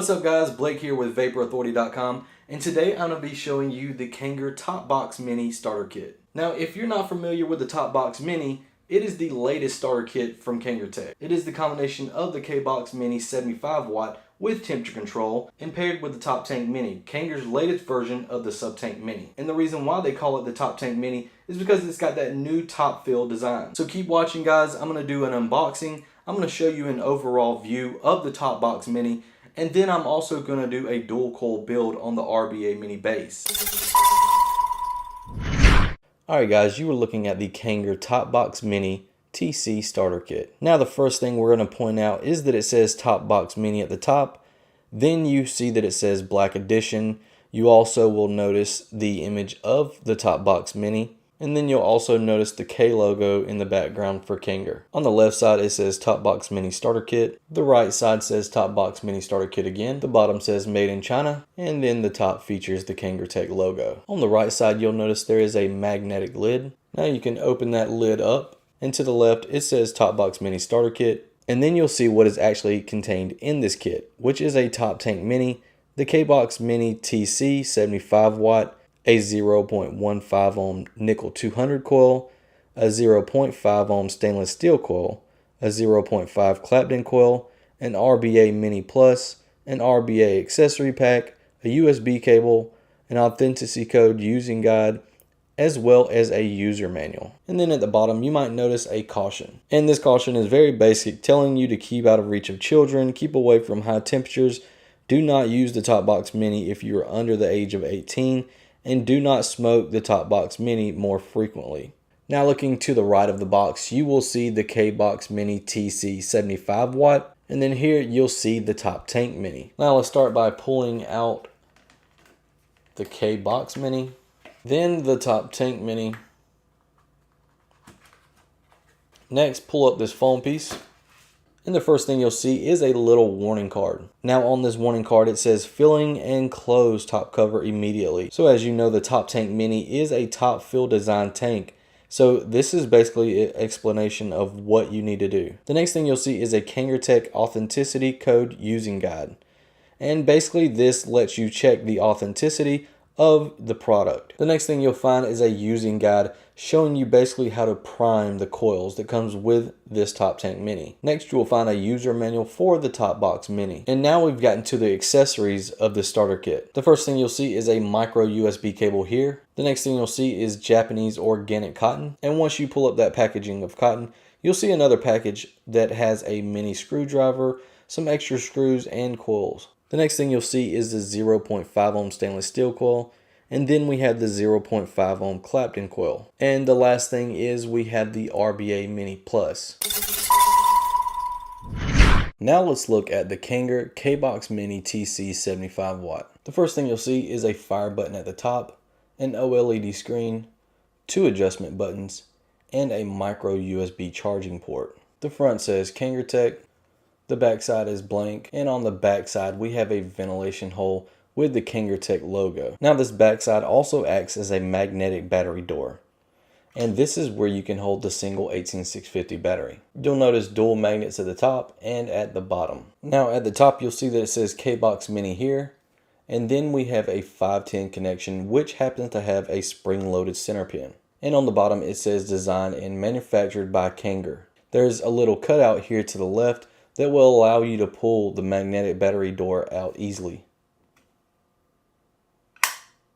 What's up guys, Blake here with VaporAuthority.com, and today I'm going to be showing you the Kanger Topbox Mini Starter Kit. Now if you're not familiar with the Topbox Mini, it is the latest starter kit from Kanger Tech. It is the combination of the K-Box Mini 75 watt with temperature control and paired with the Top Tank Mini, Kanger's latest version of the Sub Tank Mini. And the reason why they call it the Top Tank Mini is because it's got that new top fill design. So keep watching guys, I'm going to do an unboxing. I'm going to show you an overall view of the Topbox Mini, and then I'm also going to do a dual coil build on the RBA Mini base. Alright guys, you were looking at the Kanger Topbox Mini TC Starter Kit. Now the first thing we're going to point out is that it says Topbox Mini at the top. Then you see that it says Black Edition. You also will notice the image of the Topbox Mini. And then you'll also notice the K logo in the background for Kanger. On the left side it says Topbox Mini Starter Kit. The right side says Topbox Mini Starter Kit again. The bottom says Made in China. And then the top features the Kanger Tech logo. On the right side you'll notice there is a magnetic lid. Now you can open that lid up. And to the left it says Topbox Mini Starter Kit. And then you'll see what is actually contained in this kit, which is a Top Tank Mini, the K-Box Mini TC 75 watt, a 0.15 ohm nickel 200 coil, a 0.5 ohm stainless steel coil, a 0.5 clapped-in coil, an RBA Mini Plus, an RBA accessory pack, a USB cable, an authenticity code using guide, as well as a user manual. And then at the bottom you might notice a caution. And this caution is very basic, telling you to keep out of reach of children, keep away from high temperatures, do not use the Topbox Mini if you are under the age of 18, and do not smoke the Topbox Mini more frequently. Now looking to the right of the box, you will see the K-Box Mini TC 75 watt, and then here you'll see the Top Tank Mini. Now let's start by pulling out the K-Box Mini, then the Top Tank Mini. Next, pull up this foam piece. And the first thing you'll see is a little warning card. Now on this warning card it says filling and close top cover immediately. So as you know, the Top Tank Mini is a top fill design tank. So this is basically an explanation of what you need to do. The next thing you'll see is a Kanger Tech authenticity code using guide. And basically this lets you check the authenticity of the product. The next thing you'll find is a using guide showing you basically how to prime the coils that comes with this Top Tank Mini. Next you will find a user manual for the Topbox Mini. And now we've gotten to the accessories of the starter kit. The first thing you'll see is a micro USB cable here. The next thing you'll see is Japanese organic cotton. And once you pull up that packaging of cotton, you'll see another package that has a mini screwdriver, some extra screws and coils. The next thing you'll see is the 0.5 ohm stainless steel coil, and then we have the 0.5 ohm clapped-in coil. And the last thing is we have the RBA Mini Plus. Now let's look at the Kanger K-Box Mini TC 75 watt. The first thing you'll see is a fire button at the top, an OLED screen, 2 adjustment buttons, and a micro USB charging port. The front says Kanger Tech. The back side is blank, and on the back side we have a ventilation hole with the Kanger Tech logo. Now this back side also acts as a magnetic battery door, and this is where you can hold the single 18650 battery. You'll notice dual magnets at the top and at the bottom. Now at the top you'll see that it says K-Box Mini here, and then we have a 510 connection which happens to have a spring-loaded center pin. And on the bottom it says designed and manufactured by Kanger. There's a little cutout here to the left that will allow you to pull the magnetic battery door out easily.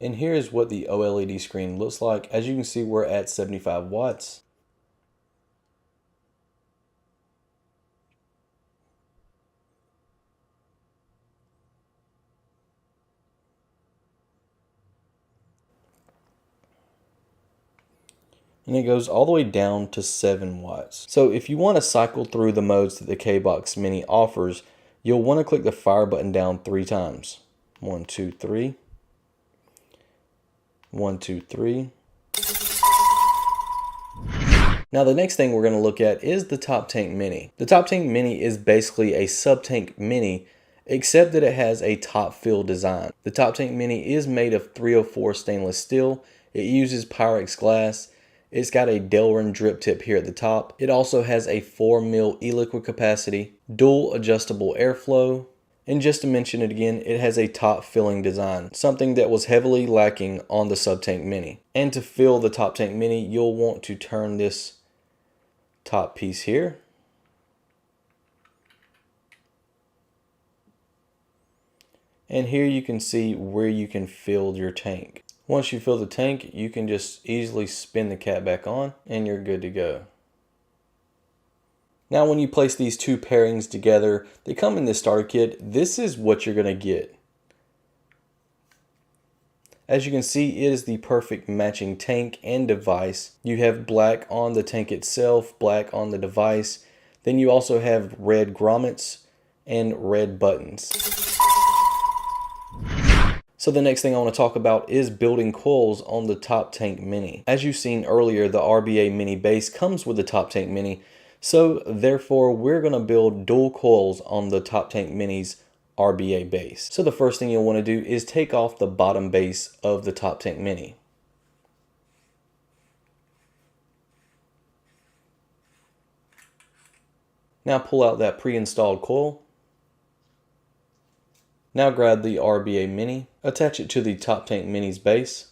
And here's what the OLED screen looks like. As you can see, we're at 75 watts. And it goes all the way down to 7 watts. So if you want to cycle through the modes that the K-Box Mini offers, you'll want to click the fire button down 3 times. 1, 2, 3. 1, 2, 3. Now the next thing we're going to look at is the Top Tank Mini. The Top Tank Mini is basically a sub-tank mini, except that it has a top fill design. The Top Tank Mini is made of 304 stainless steel. It uses Pyrex glass. It's got a Delrin drip tip here at the top. It also has a 4 mil e-liquid capacity, dual adjustable airflow, And just to mention it again, it has a top filling design, something that was heavily lacking on the Subtank Mini. And to fill the Top Tank Mini, you'll want to turn this top piece here. And here you can see where you can fill your tank. Once you fill the tank, you can just easily spin the cap back on and you're good to go. Now when you place these two pairings together, they come in this starter kit. This is what you're going to get. As you can see, it is the perfect matching tank and device. You have black on the tank itself, black on the device. Then you also have red grommets and red buttons. So the next thing I want to talk about is building coils on the Top Tank Mini. As you've seen earlier, the RBA Mini base comes with the Top Tank Mini. So therefore, we're going to build dual coils on the Top Tank Mini's RBA base. So the first thing you'll want to do is take off the bottom base of the Top Tank Mini. Now pull out that pre-installed coil. Now grab the RBA Mini, attach it to the Top Tank Mini's base.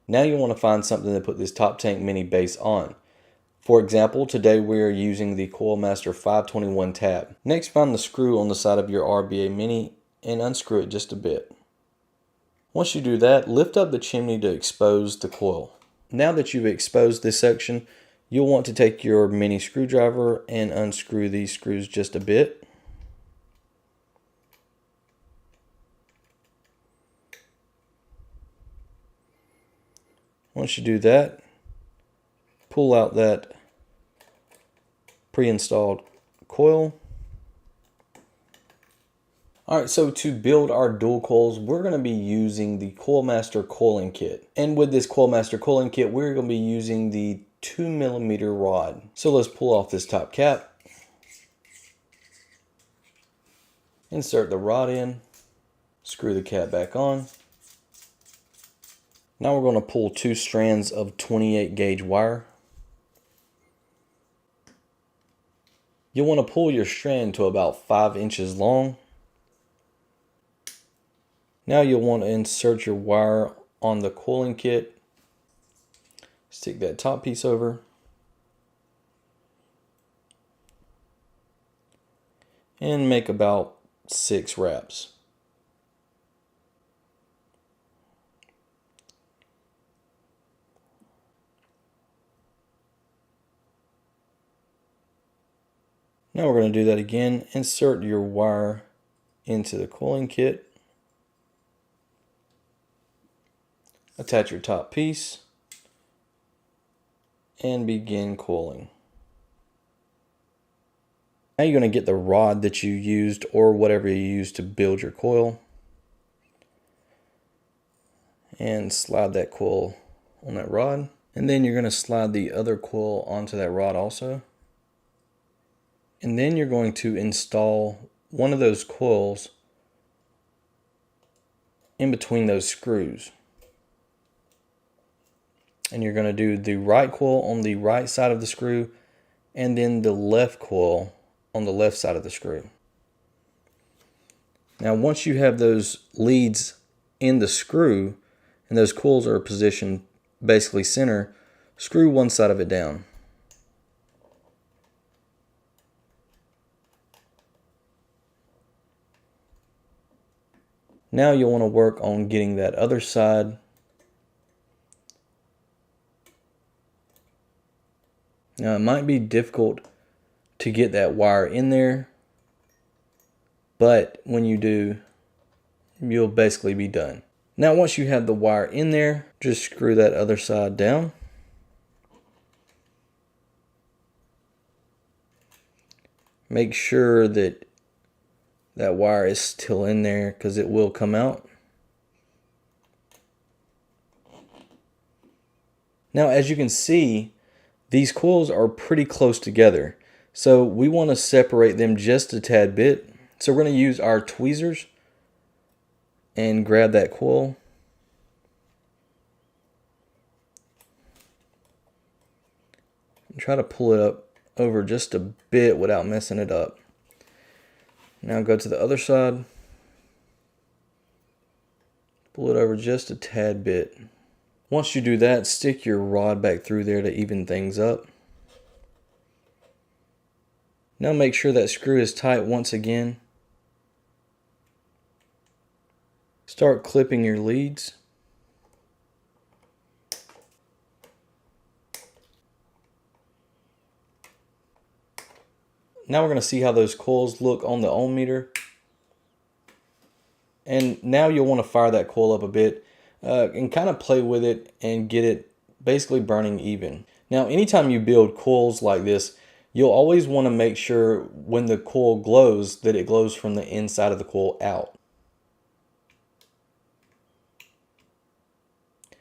Now you want to find something to put this Top Tank Mini base on. For example, today we are using the Coil Master 521 tab. Next, find the screw on the side of your RBA Mini and unscrew it just a bit. Once you do that, lift up the chimney to expose the coil. Now that you've exposed this section, you'll want to take your mini screwdriver and unscrew these screws just a bit. Once you do that, pull out that pre-installed coil. Alright, so to build our dual coils, we're going to be using the Coil Master coiling kit. And with this Coil Master coiling kit, we're going to be using the 2mm rod. So let's pull off this top cap. Insert the rod in. Screw the cap back on. Now we're going to pull 2 strands of 28 gauge wire. You'll want to pull your strand to about 5 inches long. Now you'll want to insert your wire on the coiling kit. Stick that top piece over. And make about 6 wraps. Now we're going to do that again. Insert your wire into the coiling kit. Attach your top piece and begin coiling. Now you're going to get the rod that you used or whatever you used to build your coil and slide that coil on that rod. And then you're going to slide the other coil onto that rod also. And then you're going to install one of those coils in between those screws. And you're going to do the right coil on the right side of the screw and then the left coil on the left side of the screw. Now once you have those leads in the screw and those coils are positioned basically center, screw one side of it down. Now you'll want to work on getting that other side. Now it might be difficult to get that wire in there, but when you do, you'll basically be done. Now once you have the wire in there, just screw that other side down. Make sure that that wire is still in there because it will come out. Now as you can see, these coils are pretty close together. So we want to separate them just a tad bit. So we're going to use our tweezers and grab that coil. And try to pull it up over just a bit without messing it up. Now go to the other side. Pull it over just a tad bit. Once you do that, stick your rod back through there to even things up. Now make sure that screw is tight once again. Start clipping your leads. Now we're going to see how those coils look on the ohm meter. And now you'll want to fire that coil up a bit and kind of play with it and get it basically burning even. Now anytime you build coils like this, you'll always want to make sure when the coil glows that it glows from the inside of the coil out.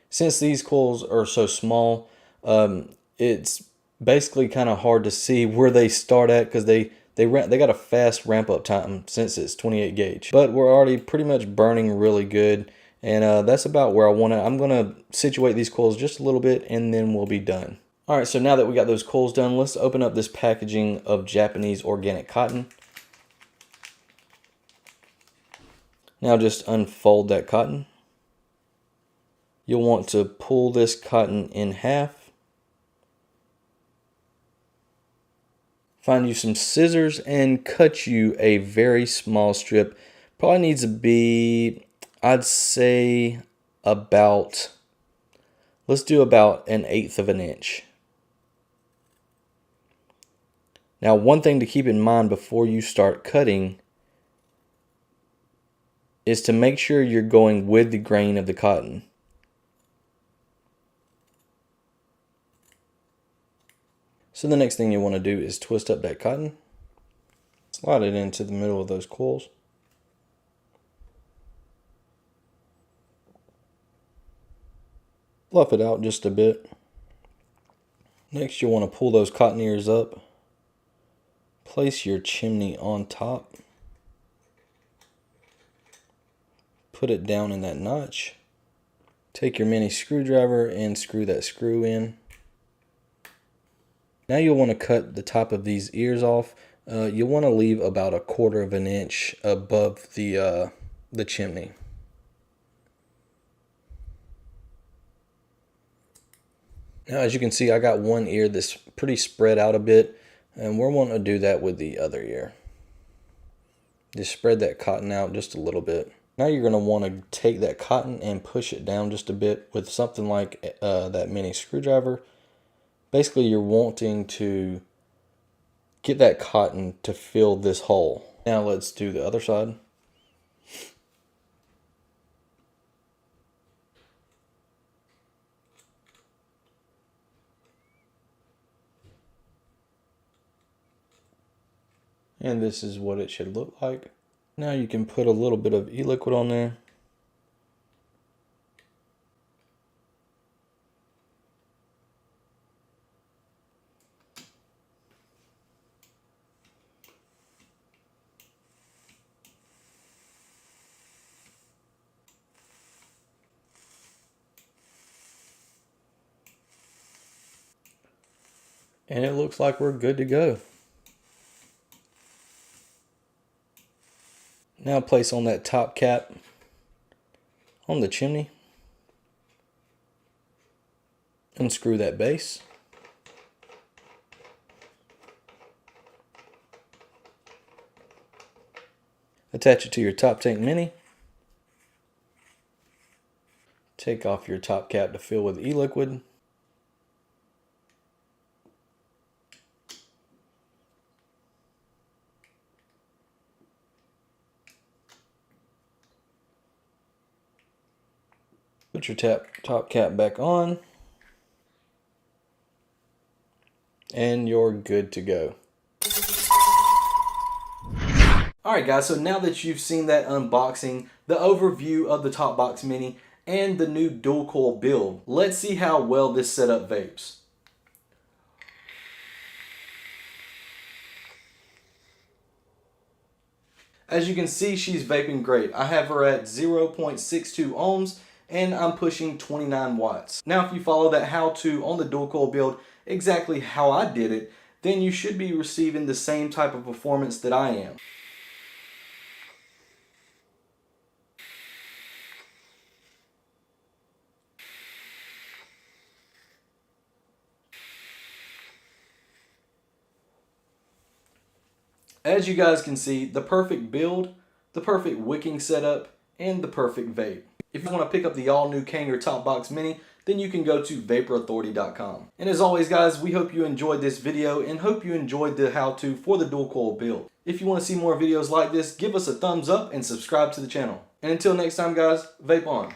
Since these coils are so small, it's basically kind of hard to see where they start at because they got a fast ramp up time since it's 28 gauge. But we're already pretty much burning really good, and that's about where I want it. I'm going to situate these coils just a little bit and then we'll be done. Alright, so now that we got those coils done, let's open up this packaging of Japanese organic cotton. Now just unfold that cotton. You'll want to pull this cotton in half. Find you some scissors and cut you a very small strip. Probably needs to be, I'd say, about, let's do about 1/8 of an inch. Now, one thing to keep in mind before you start cutting is to make sure you're going with the grain of the cotton. So the next thing you want to do is twist up that cotton. Slide it into the middle of those coils. Fluff it out just a bit. Next you'll want to pull those cotton ears up. Place your chimney on top. Put it down in that notch. Take your mini screwdriver and screw that screw in. Now you'll want to cut the top of these ears off. You'll want to leave about 1/4 of an inch above the chimney. Now as you can see, I got one ear that's pretty spread out a bit, and we're wanting to do that with the other ear. Just spread that cotton out just a little bit. Now you're going to want to take that cotton and push it down just a bit with something like that mini screwdriver. Basically, you're wanting to get that cotton to fill this hole. Now let's do the other side. And this is what it should look like. Now you can put a little bit of e-liquid on there. And it looks like we're good to go. Now place on that top cap on the chimney. Unscrew that base. Attach it to your top tank mini. Take off your top cap to fill with e-liquid. Put your top cap back on, and you're good to go. Alright guys, so now that you've seen that unboxing, the overview of the Topbox Mini, and the new dual coil build, let's see how well this setup vapes. As you can see, she's vaping great. I have her at 0.62 ohms and I'm pushing 29 watts. Now if you follow that how-to on the dual coil build exactly how I did it, then you should be receiving the same type of performance that I am. As you guys can see, the perfect build, the perfect wicking setup, and the perfect vape. If you want to pick up the all-new Kanger Topbox Mini, then you can go to vaporauthority.com. And as always guys, we hope you enjoyed this video and hope you enjoyed the how-to for the dual coil build. If you want to see more videos like this, give us a thumbs up and subscribe to the channel. And until next time guys, vape on.